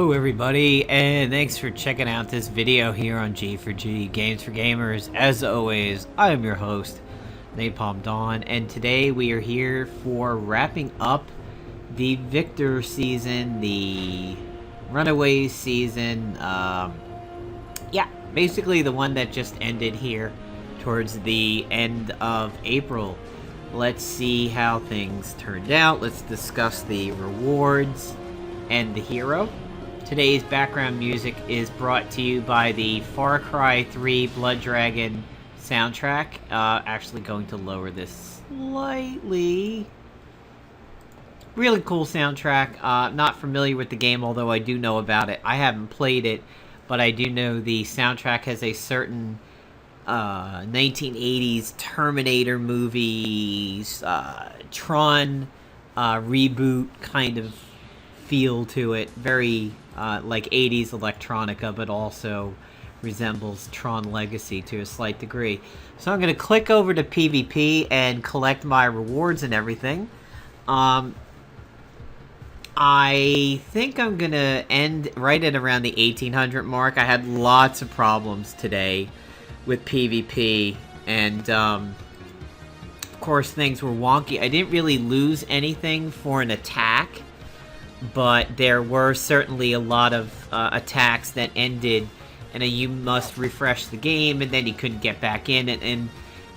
Hello everybody, and thanks for checking out this video here on G4G, Games for Gamers. As always, I am your host, Napalm Dawn, and today we are here for wrapping up the Victor season, the Runaways season. Yeah, basically the one that just ended here towards the end of April. Let's see how things turned out. Let's discuss the rewards and the hero. Today's background music is brought to you by the Far Cry 3 Blood Dragon soundtrack. Actually going to lower this slightly. Really cool soundtrack. Not familiar with the game, although I do know about it. I haven't played it, but I do know the soundtrack has a certain 1980s Terminator movies, Tron reboot kind of feel to it. Very like 80s electronica, but also resembles Tron Legacy to a slight degree. So I'm going to click over to PvP and collect my rewards and everything. I think I'm going to end right at around the 1800 mark. I had lots of problems today with PvP, and of course things were wonky. I didn't really lose anything for an attack, but there were certainly a lot of attacks that ended, and then you must refresh the game, and then you couldn't get back in, and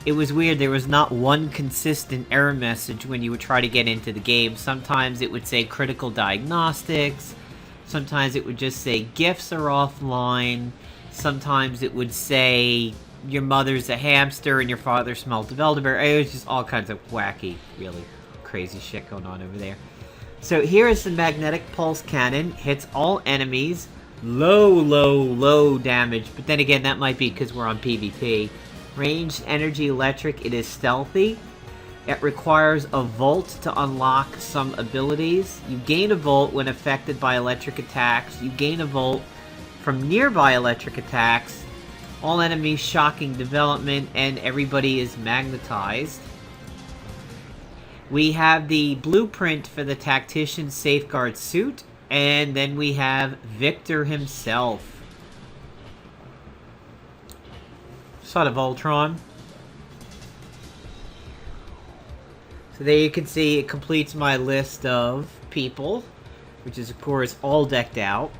it was weird. There was not one consistent error message when you would try to get into the game. Sometimes it would say critical diagnostics, sometimes it would just say gifts are offline, sometimes it would say your mother's a hamster and your father smelled of elderberry. It was just all kinds of wacky, really crazy shit going on over there. So here is the magnetic pulse cannon. Hits all enemies. Low damage. But then again, that might be because we're on PvP. Ranged energy electric. It is stealthy. It requires a volt to unlock some abilities. You gain a volt when affected by electric attacks. You gain a volt from nearby electric attacks. All enemies shocking development, and everybody is magnetized. We have the blueprint for the Tactician's Safeguard suit, and then we have Victor himself. Son of Ultron. So there you can see it completes my list of people, which is of course all decked out.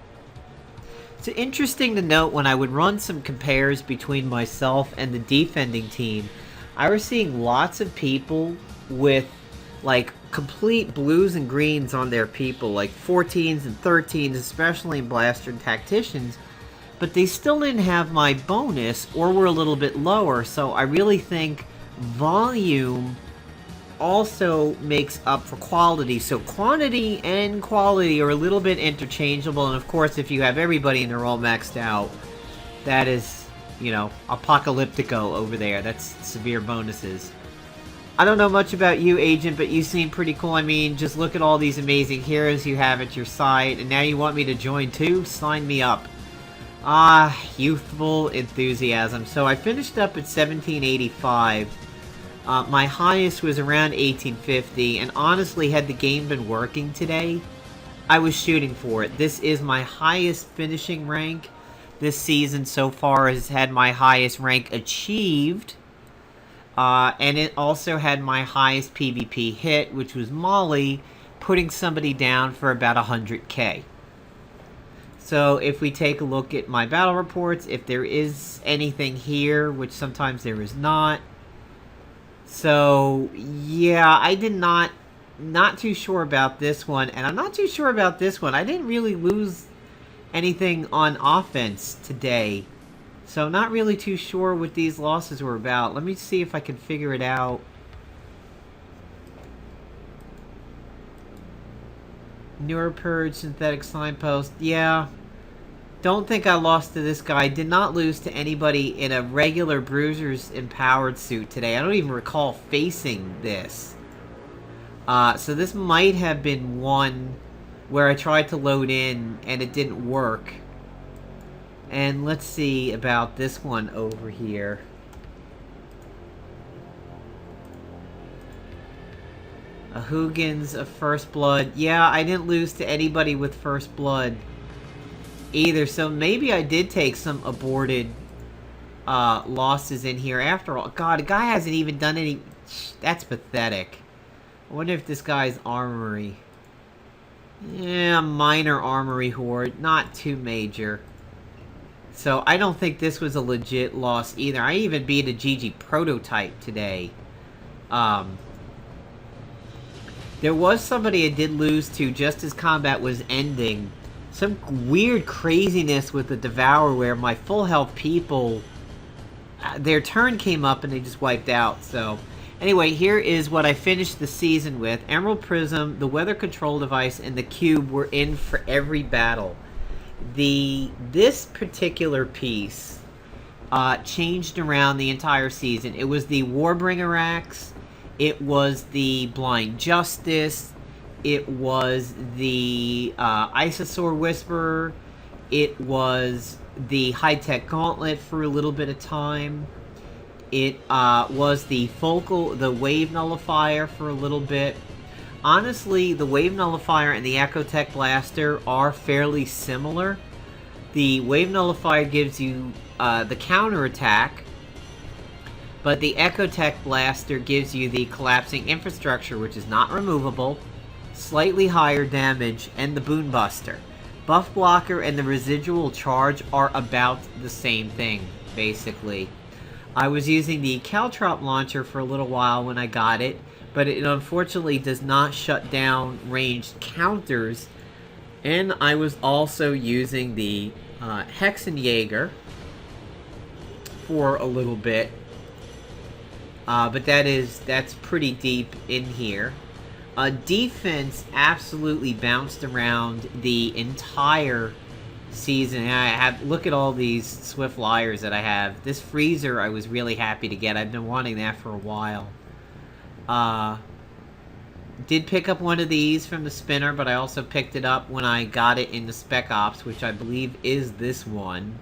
It's interesting to note when I would run some compares between myself and the defending team, I was seeing lots of people with like complete blues and greens on their people, like 14s and 13s, especially in Blaster and Tacticians, but they still didn't have my bonus or were a little bit lower. So I really think volume also makes up for quality. So quantity and quality are a little bit interchangeable, and of course if you have everybody and they're all maxed out, that is, you know, apocalyptico over there. That's severe bonuses. I don't know much about you, Agent, but you seem pretty cool. I mean, just look at all these amazing heroes you have at your side, and now you want me to join too? Sign me up. Youthful enthusiasm. So I finished up at 1785. My highest was around 1850, and honestly, had the game been working today, I was shooting for it. This is my highest finishing rank. This season so far has had my highest rank achieved. And it also had my highest PvP hit, which was Molly, putting somebody down for about 100k. So if we take a look at my battle reports, if there is anything here, which sometimes there is not. So yeah, I did not too sure about this one, and I'm not too sure about this one. I didn't really lose anything on offense today. So not really too sure what these losses were about. Let me see if I can figure it out. Neuropurge, synthetic signpost. Yeah. Don't think I lost to this guy. Did not lose to anybody in a regular Bruiser's Empowered suit today. I don't even recall facing this. So this might have been one where I tried to load in and it didn't work. And let's see about this one over here. A Hugins of First Blood. Yeah, I didn't lose to anybody with First Blood. either. So maybe I did take some aborted losses in here after all. God, the guy hasn't even done any... That's pathetic. I wonder if this guy's armory... Yeah, minor armory horde. Not too major. So I don't think this was a legit loss either. I even beat a GG prototype today. There was somebody I did lose to just as combat was ending. Some weird craziness with the Devour where my full health people... their turn came up and they just wiped out, so... Anyway, here is what I finished the season with. Emerald Prism, the Weather Control Device, and the Cube were in for every battle. This particular piece changed around the entire season. It was the Warbringer Axe, it was the Blind Justice, it was the Isosaur Whisperer, it was the High-Tech Gauntlet for a little bit of time. It was the Wave Nullifier for a little bit. Honestly, the Wave Nullifier and the Ecotech Blaster are fairly similar. The Wave Nullifier gives you the counterattack, but the Ecotech Blaster gives you the Collapsing Infrastructure, which is not removable, slightly higher damage, and the Boon Buster. Buff Blocker and the Residual Charge are about the same thing, basically. I was using the Caltrop launcher for a little while when I got it, but it unfortunately does not shut down ranged counters. And I was also using the Hexenjäger for a little bit, but that's pretty deep in here. Defense absolutely bounced around the entire season. Look at all these Swift Liars that I have. This Freezer I was really happy to get. I've been wanting that for a while. Did pick up one of these from the spinner, but I also picked it up when I got it in the Spec Ops, which I believe is this one.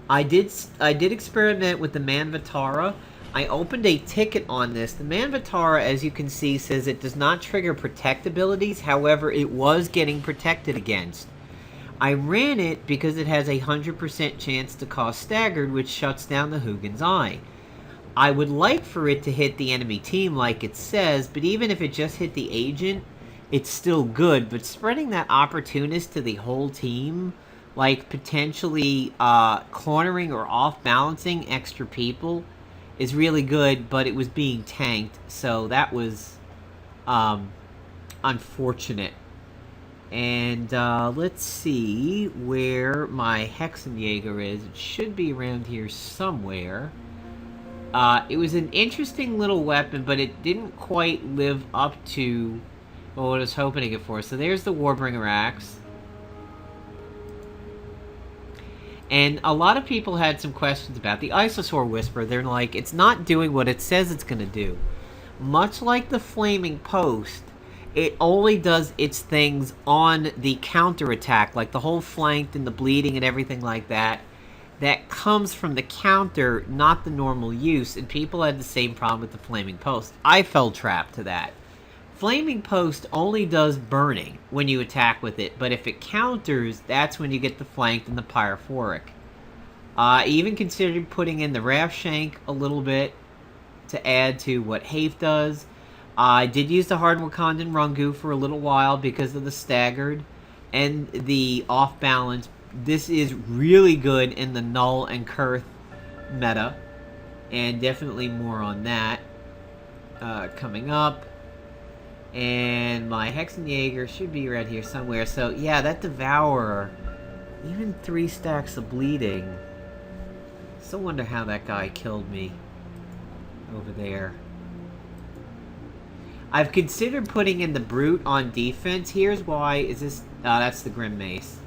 I did experiment with the Manvatara. I opened a ticket on this. The Manvatara, as you can see, says it does not trigger protect abilities. However, it was getting protected against. I ran it because it has a 100% chance to cause Staggered, which shuts down the Hugin's Eye. I would like for it to hit the enemy team like it says, but even if it just hit the agent, it's still good. But spreading that Opportunist to the whole team, like potentially cornering or off-balancing extra people, is really good, but it was being tanked, so that was unfortunate. And let's see where my Hexenjäger is. It should be around here somewhere. It was an interesting little weapon, but it didn't quite live up to what I was hoping to get for. So there's the Warbringer Axe. And a lot of people had some questions about the Isosaur Whisperer. They're like, it's not doing what it says it's going to do. Much like the Flaming Post, it only does its things on the counterattack, like the whole flanked and the bleeding and everything like that. That comes from the counter, not the normal use, and people had the same problem with the Flaming Post. I fell trapped to that. Flaming Post only does burning when you attack with it, but if it counters, that's when you get the flanked and the pyrophoric. I even considered putting in the Rafshank a little bit to add to what Hafe does. I did use the Hard Wakandan Rungu for a little while because of the Staggered and the off-balance. This is really good in the Null and Kurth meta, and definitely more on that coming up. And my Hexenjäger should be right here somewhere. So yeah, that Devourer, even 3 stacks of bleeding. Still wonder how that guy killed me over there. I've considered putting in the Brute on defense. Here's why. Is this... that's the Grim Mace.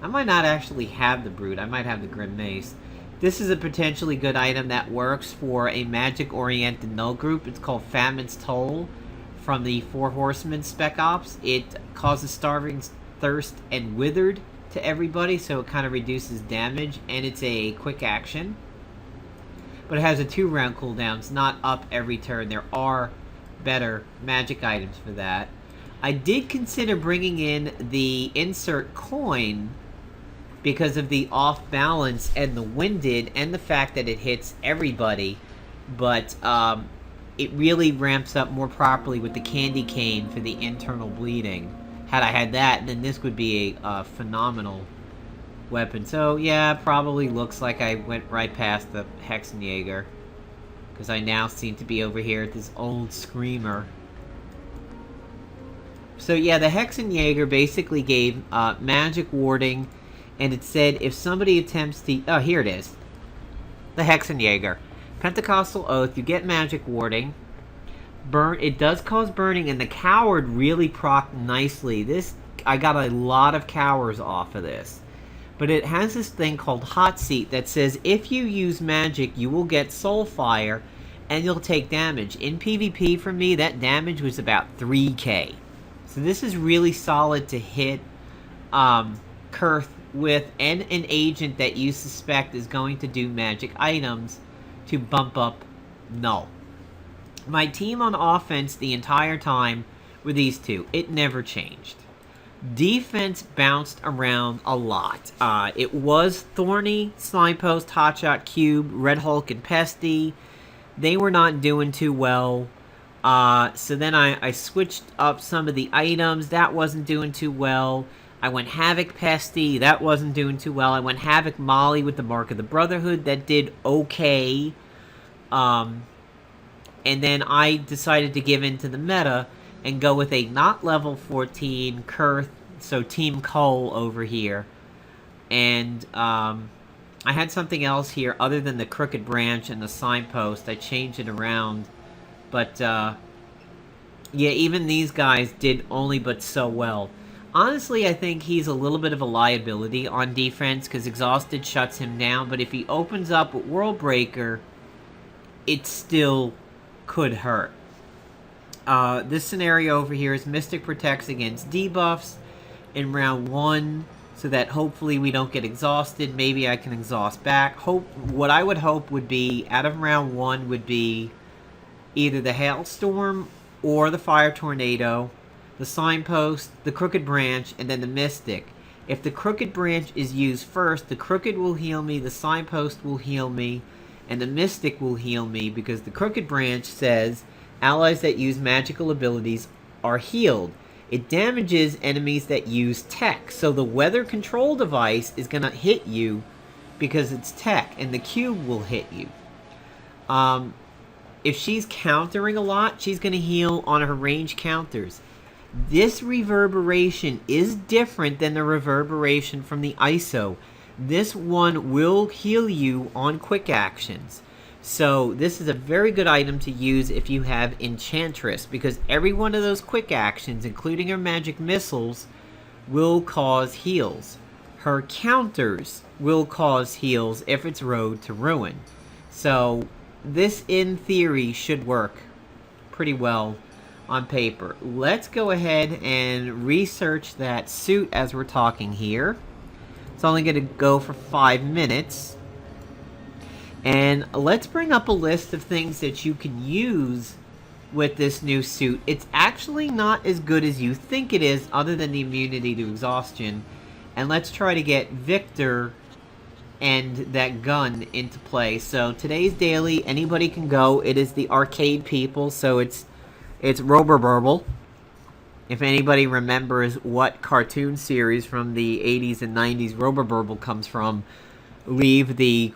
I might not actually have the Brute. I might have the Grim Mace. This is a potentially good item that works for a magic-oriented null group. It's called Famine's Toll from the 4 Horsemen Spec Ops. It causes Starving Thirst and Withered to everybody, so it kind of reduces damage, and it's a quick action. But it has a 2-round cooldown. It's not up every turn. There are better magic items for that. I did consider bringing in the insert coin because of the off balance and the winded and the fact that it hits everybody, but it really ramps up more properly with the candy cane for the internal bleeding. Had I had that, then this would be a phenomenal weapon. So yeah, probably looks like I went right past the Hexenjäger, because I now seem to be over here at this old Screamer. So yeah, the Hexenjäger basically gave magic warding, and it said if somebody attempts to... Oh, here it is. The Hexenjäger. Pentecostal Oath, you get magic warding. It does cause burning, and the Coward really procced nicely. I got a lot of cowers off of this. But it has this thing called Hot Seat that says if you use magic, you will get Soul Fire, and you'll take damage. In PvP, for me, that damage was about 3k. So this is really solid to hit Kurth with, and an agent that you suspect is going to do magic items to bump up Null. My team on offense the entire time were these two. It never changed. Defense bounced around a lot. It was Thorny, Signpost, Hotshot, Cube, Red Hulk, and Pesty. They were not doing too well. So then I switched up some of the items. That wasn't doing too well. I went Havok Pesty. That wasn't doing too well. I went Havok Molly with the Mark of the Brotherhood. That did okay. And then I decided to give in to the meta and go with a not level 14 Kurth, so Team Cole over here. And I had something else here other than the Crooked Branch and the Signpost. I changed it around. But, yeah, even these guys did only but so well. Honestly, I think he's a little bit of a liability on defense because Exhausted shuts him down. But if he opens up with World Breaker, it still could hurt. This scenario over here is Mystic protects against debuffs in round 1, so that hopefully we don't get exhausted. Maybe I can exhaust back. What I would hope would be, out of round 1, would be either the Hailstorm or the Fire Tornado, the Signpost, the Crooked Branch, and then the Mystic. If the Crooked Branch is used first, the Crooked will heal me, the Signpost will heal me, and the Mystic will heal me, because the Crooked Branch says allies that use magical abilities are healed. It damages enemies that use tech, so the weather control device is going to hit you because it's tech, and the cube will hit you. If she's countering a lot, she's going to heal on her range counters. This reverberation is different than the reverberation from the ISO. This one will heal you on quick actions. So this is a very good item to use if you have Enchantress, because every one of those quick actions, including her magic missiles, will cause heals. Her counters will cause heals if it's Road to Ruin. So this, in theory, should work pretty well on paper. Let's go ahead and research that suit as we're talking here. It's only going to go for 5 minutes. And let's bring up a list of things that you can use with this new suit. It's actually not as good as you think it is, other than the immunity to exhaustion. And let's try to get Victor and that gun into play. So today's daily, anybody can go. It is the arcade people, so it's Roberburble. If anybody remembers what cartoon series from the 80s and 90s Roberburble comes from, leave the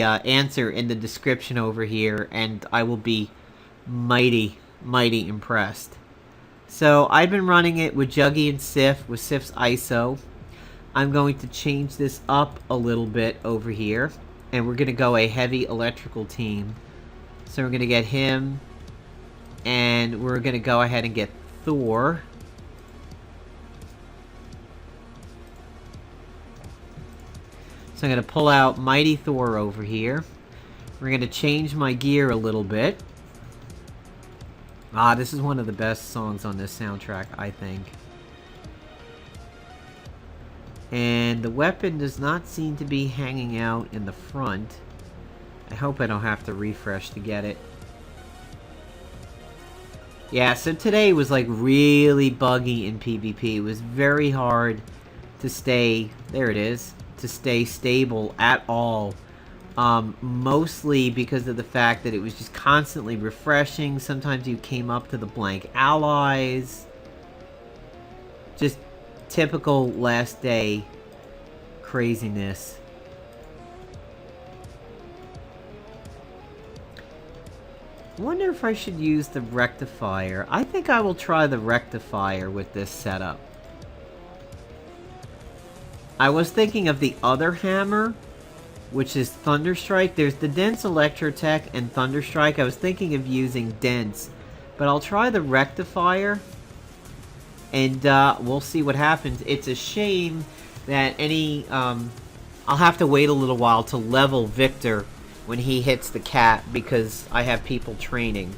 answer in the description over here, and I will be mighty impressed. So I've been running it with Juggy and Sif, with Sif's ISO. I'm going to change this up a little bit over here, and we're going to go a heavy electrical team. So we're going to get him, and we're going to go ahead and get Thor. So I'm going to pull out Mighty Thor over here. We're going to change my gear a little bit. This is one of the best songs on this soundtrack, I think. And the weapon does not seem to be hanging out in the front. I hope I don't have to refresh to get it. Yeah, so today was like really buggy in PvP. It was very hard to stay, there it is, to stay stable at all. Mostly because of the fact that it was just constantly refreshing. Sometimes you came up to the blank allies. Just typical last day craziness. I wonder if I should use the rectifier. I think I will try the rectifier with this setup. I was thinking of the other hammer, which is Thunderstrike. There's the Dense Electrotech and Thunderstrike. I was thinking of using Dense, but I'll try the rectifier, and we'll see what happens. It's a shame that I'll have to wait a little while to level Victor when he hits the cap, because I have people training.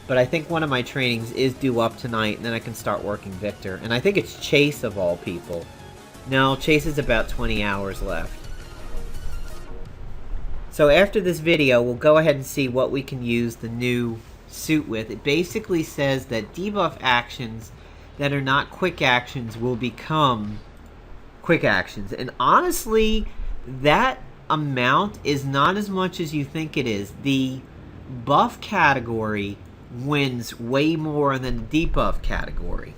But I think one of my trainings is due up tonight, and then I can start working Victor. And I think it's Chase of all people. No, Chase is about 20 hours left. So after this video, we'll go ahead and see what we can use the new suit with. It basically says that debuff actions that are not quick actions will become quick actions. And honestly, that amount is not as much as you think it is. The buff category wins way more than the debuff category.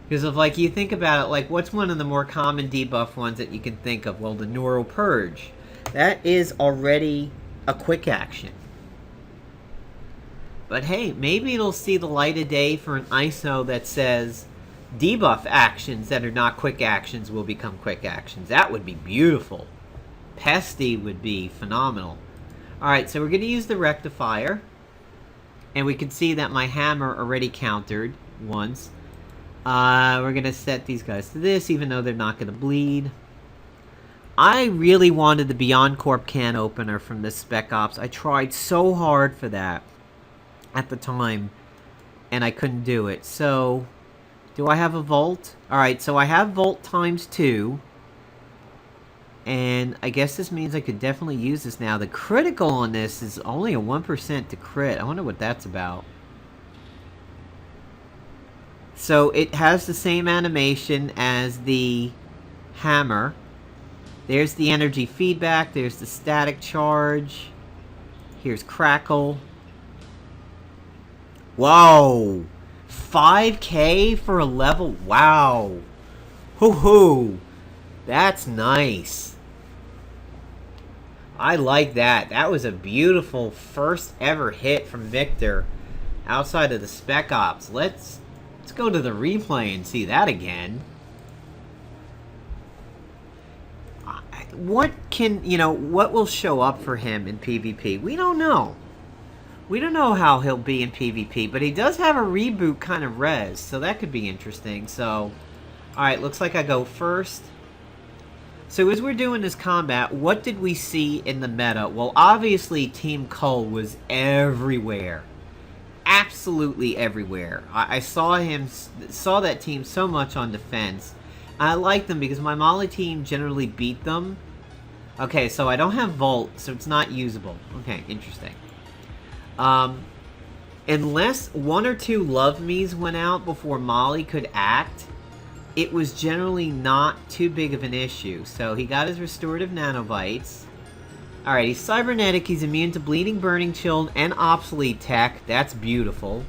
Because if, like, you think about it, like, what's one of the more common debuff ones that you can think of? Well, the Neural Purge. That is already a quick action. But hey, maybe it'll see the light of day for an ISO that says debuff actions that are not quick actions will become quick actions. That would be beautiful. Pesty would be phenomenal. Alright, so we're going to use the rectifier. And we can see that my hammer already countered once. We're going to set these guys to this, even though they're not going to bleed. I really wanted the Beyond Corp can opener from this Spec Ops. I tried so hard for that at the time, and I couldn't do it. So, do I have a Volt? Alright, so I have Volt ×2. And I guess this means I could definitely use this now. The critical on this is only a 1% to crit. I wonder what that's about. So it has the same animation as the hammer. There's the energy feedback. There's the static charge. Here's crackle. Whoa! 5K for a level? Wow! Hoo-hoo! That's nice. I like that. That was a beautiful first ever hit from Victor outside of the Spec Ops. Let's go to the replay and see that again. What will show up for him in PvP? We don't know. We don't know how he'll be in PvP, but he does have a reboot kind of res, so that could be interesting. So, alright, looks like I go first. So as we're doing this combat, what did we see in the meta? Well, obviously Team Cull was everywhere. Absolutely everywhere. I saw that team so much on defense. I like them because my Molly team generally beat them. Okay, so I don't have Volt, so it's not usable. Okay, interesting. Unless one or two Love Me's went out before Molly could act, it was generally not too big of an issue. So he got his Restorative Nanobites. Alright, he's cybernetic, he's immune to bleeding, burning, chilled, and obsolete tech. That's beautiful.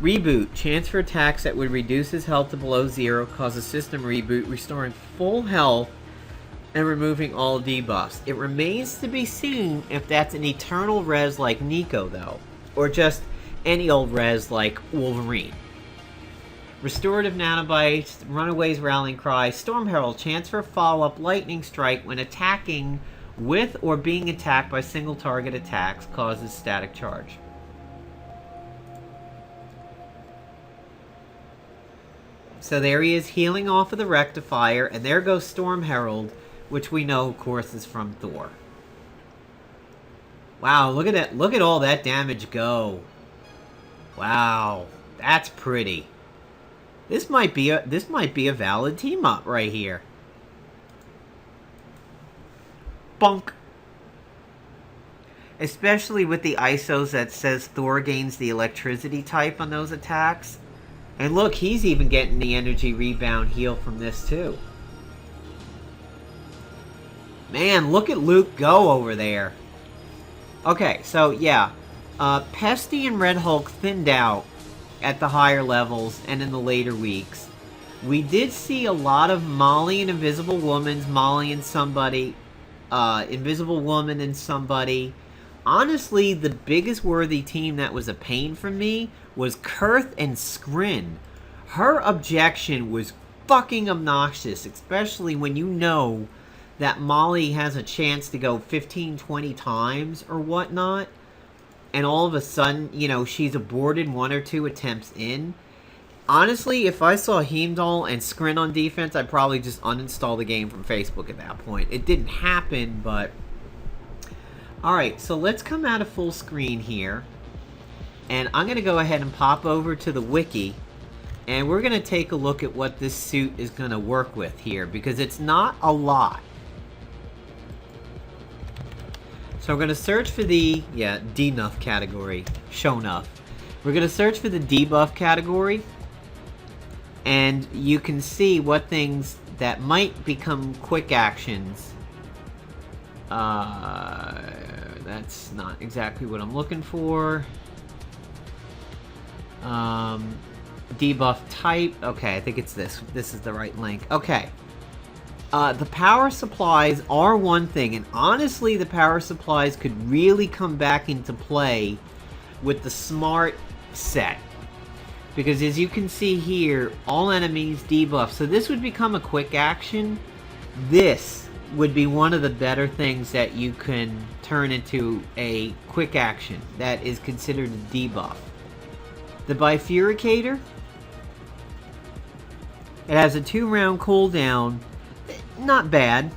Reboot. Chance for attacks that would reduce his health to below 0, cause a system reboot, restoring full health and removing all debuffs. It remains to be seen if that's an eternal res like Nico, though. Or just any old res like Wolverine. Restorative Nanobites, Runaway's Rallying Cry, Storm Herald. Chance for follow-up Lightning Strike when attacking with or being attacked by single target attacks, causes static charge. So there he is, healing off of the rectifier, and there goes Storm Herald, which we know, of course, is from Thor. Wow, look at that! Look at all that damage go. Wow, that's pretty. This might be a valid team up right here. Bonk. Especially with the ISOs that says Thor gains the electricity type on those attacks. And look, he's even getting the energy rebound heal from this too. Man, look at Luke go over there. Okay, so yeah. Pesty and Red Hulk thinned out at the higher levels and in the later weeks. We did see a lot of Molly and Invisible Woman's Molly and somebody. Invisible Woman and somebody. Honestly, the biggest worthy team that was a pain for me was Kurth and Skrin. Her objection was fucking obnoxious, especially when you know that Molly has a chance to go 15, 20 times or whatnot, and all of a sudden, you know, she's aborted 1 or 2 attempts in. Honestly, if I saw Heimdall and Skrin on defense, I'd probably just uninstall the game from Facebook at that point. It didn't happen, but... Alright, so let's come out of full screen here. And I'm going to go ahead and pop over to the wiki. And we're going to take a look at what this suit is going to work with here, because it's not a lot. So we're going to search for the, denuff category. Show enough. We're going to search for the debuff category. And you can see what things that might become quick actions. That's not exactly what I'm looking for. Debuff type. Okay, I think it's this. This is the right link. Okay. The power supplies are one thing, and honestly, the power supplies could really come back into play with the smart set. Because as you can see here, all enemies debuff. So this would become a quick action. This would be one of the better things that you can turn into a quick action that is considered a debuff. The Bifurcator, it has a 2-round cooldown. Not bad.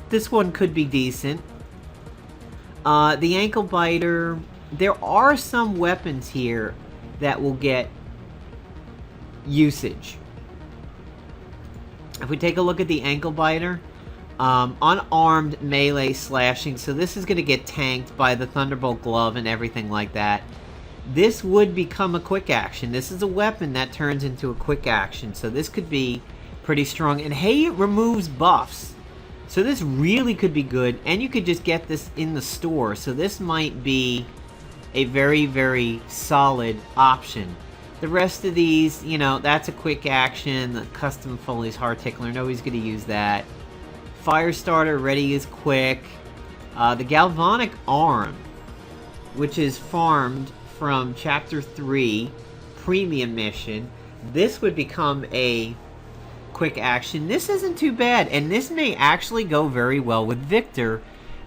This one could be decent. The Ankle Biter, there are some weapons here that will get usage. If we take a look at the Ankle Biter, unarmed melee slashing, so this is going to get tanked by the Thunderbolt Glove and everything like that. This would become a quick action. This is a weapon that turns into a quick action, so this could be pretty strong. And hey, it removes buffs, so this really could be good, and you could just get this in the store, so this might be a very, very solid option. The rest of these, you know, that's a quick action. The Custom Foley's Heart Tickler, nobody's going to use that. Firestarter ready is quick. The Galvanic Arm, which is farmed from Chapter 3 Premium Mission, this would become a quick action. This isn't too bad, and this may actually go very well with Victor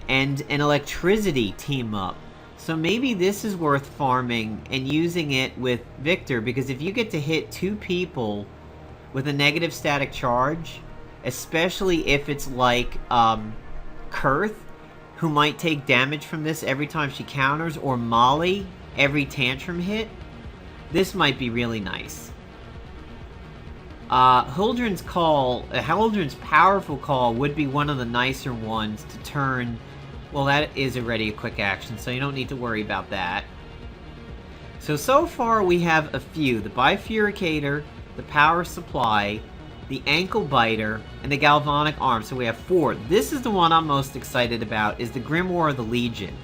and an Electricity team up. So maybe this is worth farming and using it with Victor, because if you get to hit 2 people with a negative static charge, especially if it's like Kurth, who might take damage from this every time she counters, or Molly every tantrum hit, this might be really nice. Huldren's Powerful Call would be one of the nicer ones to turn. Well, that is already a quick action, so you don't need to worry about that. So far we have a few. The Bifurcator, the Power Supply, the Ankle Biter, and the Galvanic Arm. So we have 4. This is the one I'm most excited about, is the Grimoire of the Legion.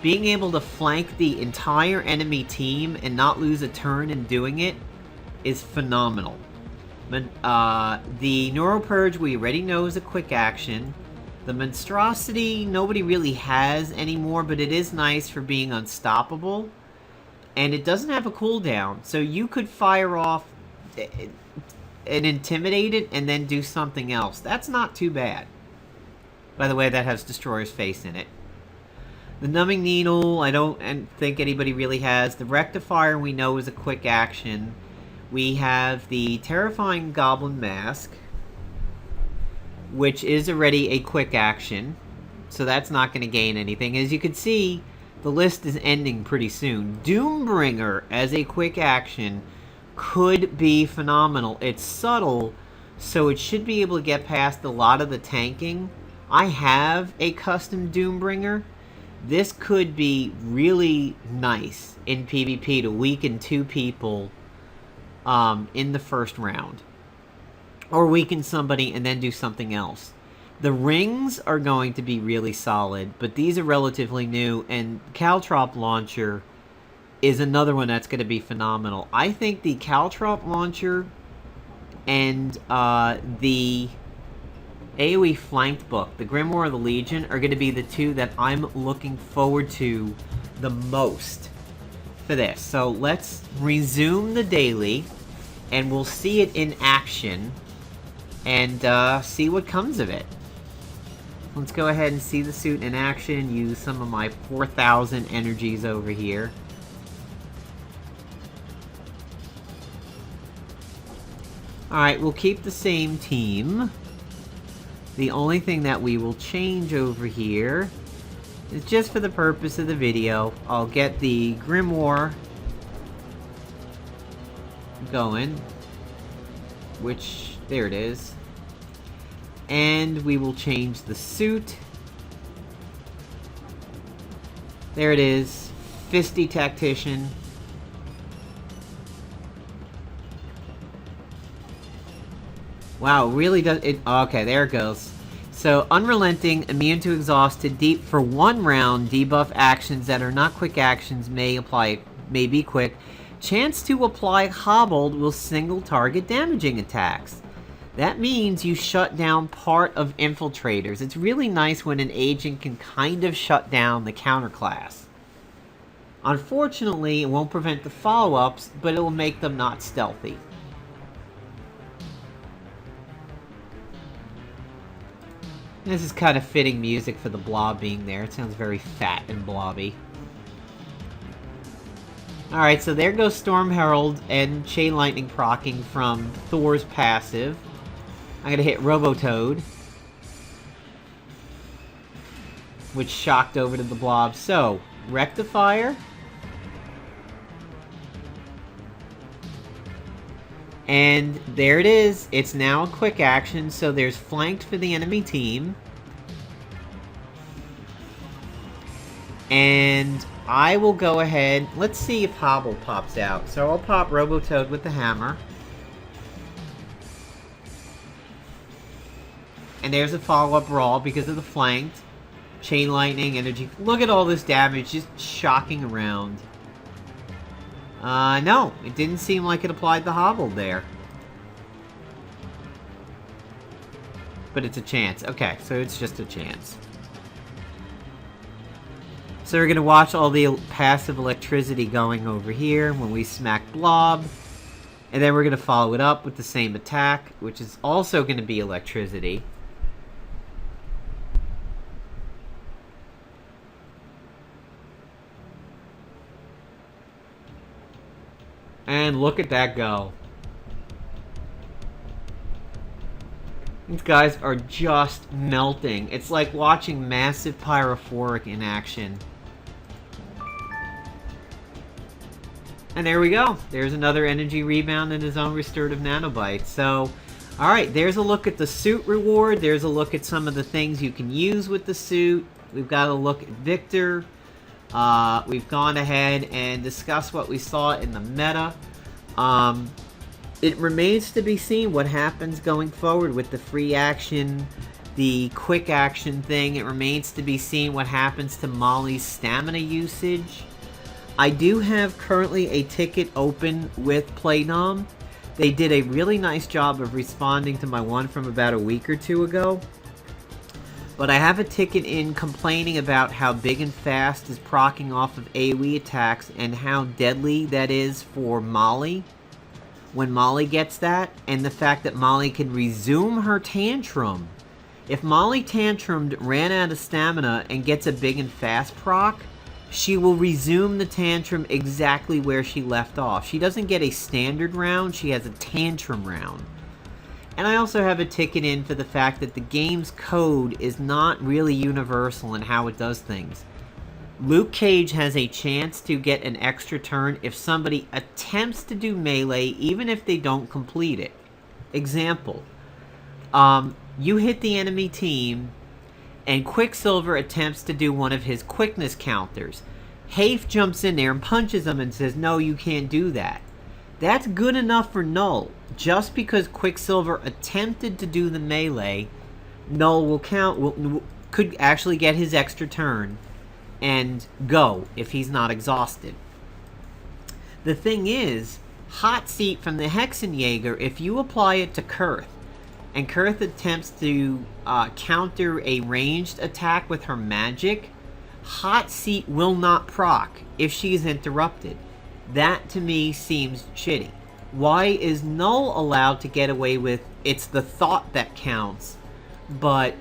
Being able to flank the entire enemy team and not lose a turn in doing it is phenomenal. The Neuropurge we already know is a quick action. The Monstrosity nobody really has anymore, but it is nice for being unstoppable. And it doesn't have a cooldown, so you could fire off and intimidate it and then do something else. That's not too bad. By the way, that has Destroyer's face in it. The Numbing Needle, I don't think anybody really has. The Rectifier we know is a quick action. We have the Terrifying Goblin Mask, which is already a quick action, so that's not going to gain anything. As you can see, the list is ending pretty soon. Doombringer as a quick action could be phenomenal. It's subtle, so it should be able to get past a lot of the tanking. I have a custom Doombringer. This could be really nice in PvP to weaken 2 people in the first round. Or weaken somebody and then do something else. The rings are going to be really solid, but these are relatively new, and Caltrop Launcher is another one that's going to be phenomenal. I think the Caltrop Launcher and the AoE Flanked book, the Grimoire of the Legion, are going to be the 2 that I'm looking forward to the most for this. So let's resume the daily, and we'll see it in action, and see what comes of it. Let's go ahead and see the suit in action, use some of my 4,000 energies over here. Alright, we'll keep the same team. The only thing that we will change over here is just for the purpose of the video. I'll get the Grimoire going, which, there it is. And we will change the suit. There it is. Pesty Tactician. Wow, really does it. Okay, there it goes. So, unrelenting, immune to exhausted, deep for 1 round. Debuff actions that are not quick actions may be quick. Chance to apply hobbled will single target damaging attacks. That means you shut down part of infiltrators. It's really nice when an agent can kind of shut down the counterclass. Unfortunately, it won't prevent the follow-ups, but it will make them not stealthy. This is kind of fitting music for the blob being there. It sounds very fat and blobby. Alright, so there goes Storm Herald and Chain Lightning proccing from Thor's passive. I'm going to hit Robotoad, which shocked over to the blob. So, Rectifier. And there it is. It's now a quick action, so there's flanked for the enemy team. And I will go ahead. Let's see if Hobble pops out. So I'll pop Robotoad with the hammer. And there's a follow-up brawl because of the flanked. Chain Lightning, energy. Look at all this damage just shocking around. No, it didn't seem like it applied the hobble there. But it's a chance. Okay, so it's just a chance. So we're going to watch all the passive electricity going over here when we smack Blob. And then we're going to follow it up with the same attack, which is also going to be electricity. And look at that go. These guys are just melting. It's like watching massive pyrophoric in action. And there we go. There's another energy rebound and his own restorative nanobite. So, alright, there's a look at the suit reward. There's a look at some of the things you can use with the suit. We've got a look at Victor. We've gone ahead and discussed what we saw in the meta. It remains to be seen what happens going forward with the free action, the quick action thing. It remains to be seen what happens to Molly's stamina usage. I do have currently a ticket open with Playdom. They did a really nice job of responding to my one from about a week or two ago. But I have a ticket in complaining about how big and fast is proccing off of AoE attacks and how deadly that is for Molly when Molly gets that, and the fact that Molly can resume her tantrum. If Molly tantrumed, ran out of stamina, and gets a big and fast proc, she will resume the tantrum exactly where she left off. She doesn't get a standard round, she has a tantrum round. And I also have a ticket in for the fact that the game's code is not really universal in how it does things. Luke Cage has a chance to get an extra turn if somebody attempts to do melee, even if they don't complete it. Example, you hit the enemy team, and Quicksilver attempts to do one of his quickness counters. Hafe jumps in there and punches him and says, no, you can't do that. That's good enough for Null. Just because Quicksilver attempted to do the melee, Null will could actually get his extra turn and go if he's not exhausted. The thing is, Hot Seat from the Hexenjäger, if you apply it to Kurth, and Kurth attempts to counter a ranged attack with her magic, Hot Seat will not proc if she's interrupted. That, to me, seems shitty. Why is Null allowed to get away with, it's the thought that counts, but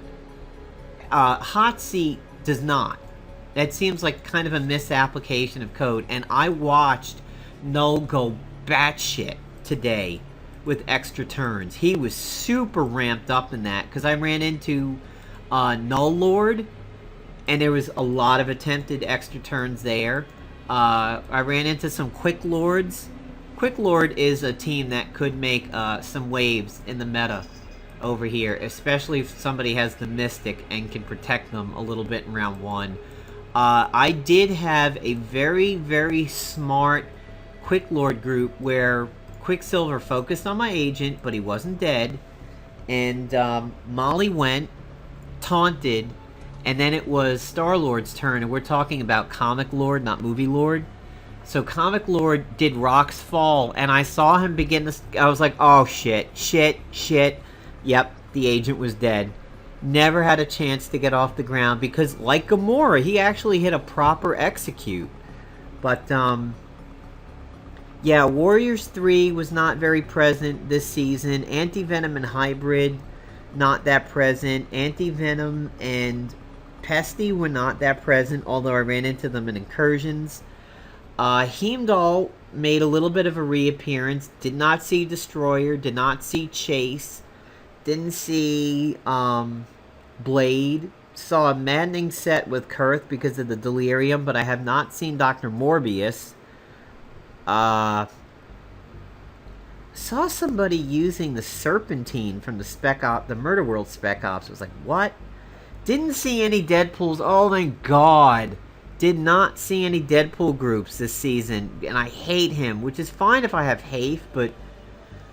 Hot Seat does not? That seems like kind of a misapplication of code, and I watched Null go batshit today with extra turns. He was super ramped up in that, because I ran into Null Lord, and there was a lot of attempted extra turns there. I ran into some Quick Lords. Quick Lord is a team that could make some waves in the meta over here, especially if somebody has the Mystic and can protect them a little bit in round 1. I did have a very, very smart Quick Lord group where Quicksilver focused on my agent, but he wasn't dead, and Molly went, taunted, and then it was Star-Lord's turn, and we're talking about Comic Lord, not Movie Lord. So Comic Lord did Rock's Fall, and I saw him begin to... I was like, oh shit. Yep, the agent was dead. Never had a chance to get off the ground, because like Gamora, he actually hit a proper execute. But, yeah, Warriors 3 was not very present this season. Anti-Venom and Hybrid, not that present. Anti-Venom and Pesty were not that present, although I ran into them in incursions. Heimdall made a little bit of a reappearance. Did not see Destroyer, did not see Chase, didn't see Blade. Saw a maddening set with Kurth because of the Delirium, but I have not seen Dr. Morbius. Saw somebody using the Serpentine from the Murder World Spec Ops. I was like, what? Didn't see any Deadpools. Oh my god. Did not see any Deadpool groups this season. And I hate him, which is fine if I have Hafe, but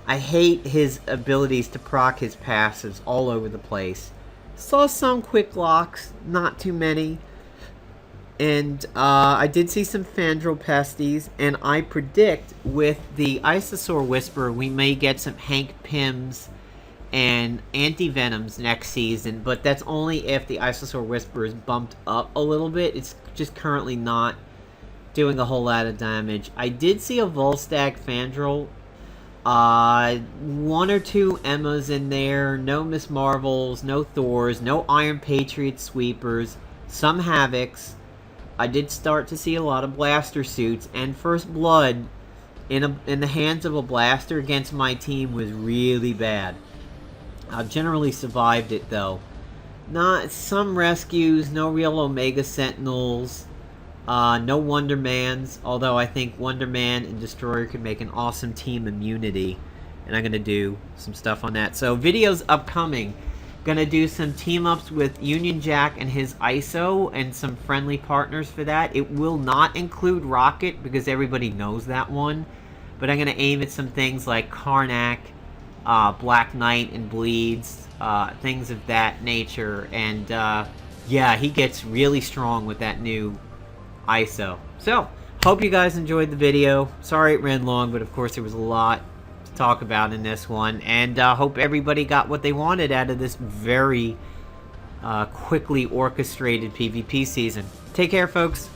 I hate his abilities to proc his passives all over the place. Saw some quick locks, not too many. And I did see some Fandral Pesties, and I predict with the Isosaur Whisperer we may get some Hank Pyms and Anti-Venoms next season, but that's only if the Isosaur Whisperer is bumped up a little bit. It's just currently not doing a whole lot of damage. I did see a Volstagg Fandral. 1 or 2 Emmas in there, no Miss Marvels, no Thors, no Iron Patriot Sweepers, some Havocs. I did start to see a lot of Blaster suits, and First Blood in the hands of a Blaster against my team was really bad. I generally survived it though. Not some rescues, no real Omega Sentinels, no Wonder Mans, although I think Wonder Man and Destroyer could make an awesome team immunity, and I'm going to do some stuff on that. So videos upcoming. Going to do some team-ups with Union Jack and his ISO and some friendly partners for that. It will not include Rocket because everybody knows that one, but I'm going to aim at some things like Karnak, Black Knight and Bleeds, things of that nature, and yeah, he gets really strong with that new ISO. So, hope you guys enjoyed the video. Sorry it ran long, but of course there was a lot to talk about in this one, and hope everybody got what they wanted out of this very quickly orchestrated PvP season. Take care, folks.